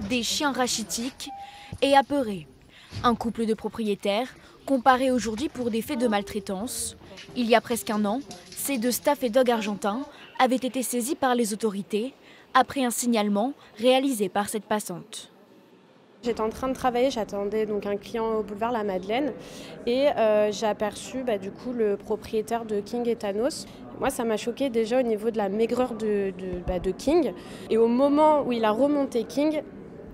des chiens rachitiques et apeurés. Un couple de propriétaires comparé aujourd'hui pour des faits de maltraitance. Il y a presque un an, ces deux staff et dogs argentins avaient été saisis par les autorités après un signalement réalisé par cette passante. J'étais en train de travailler, j'attendais donc un client au boulevard La Madeleine et j'ai aperçu du coup le propriétaire de King et Thanos. Moi ça m'a choqué déjà au niveau de la maigreur de King, et au moment où il a remonté King,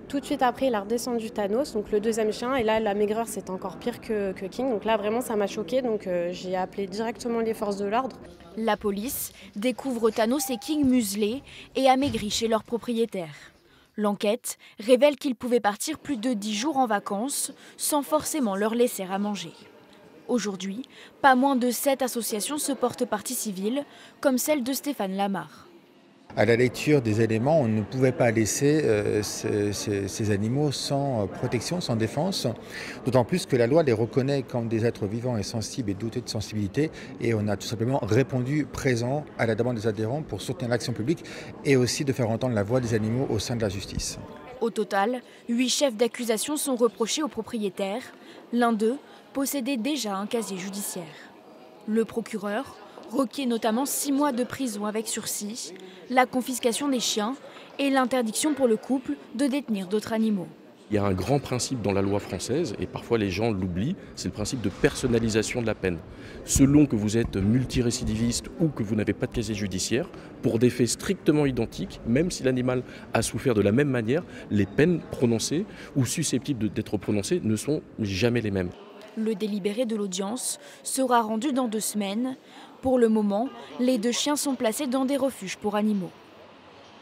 tout de suite après il a redescendu Thanos, donc le deuxième chien, et là la maigreur c'est encore pire que King, donc là vraiment ça m'a choqué, donc j'ai appelé directement les forces de l'ordre. La police découvre Thanos et King muselés et amaigris chez leur propriétaire. L'enquête révèle qu'ils pouvaient partir plus de 10 jours en vacances sans forcément leur laisser à manger. Aujourd'hui, pas moins de 7 associations se portent partie civile, comme celle de Stéphane Lamar. À la lecture des éléments, on ne pouvait pas laisser ces animaux sans protection, sans défense, d'autant plus que la loi les reconnaît comme des êtres vivants et sensibles et dotés de sensibilité, et on a tout simplement répondu présent à la demande des adhérents pour soutenir l'action publique et aussi de faire entendre la voix des animaux au sein de la justice. Au total, 8 chefs d'accusation sont reprochés aux propriétaires. L'un d'eux possédait déjà un casier judiciaire. Le procureur requiert notamment 6 mois de prison avec sursis, la confiscation des chiens et l'interdiction pour le couple de détenir d'autres animaux. Il y a un grand principe dans la loi française, et parfois les gens l'oublient, c'est le principe de personnalisation de la peine. Selon que vous êtes multirécidiviste ou que vous n'avez pas de casier judiciaire, pour des faits strictement identiques, même si l'animal a souffert de la même manière, les peines prononcées ou susceptibles d'être prononcées ne sont jamais les mêmes. Le délibéré de l'audience sera rendu dans 2 semaines. Pour le moment, les 2 chiens sont placés dans des refuges pour animaux.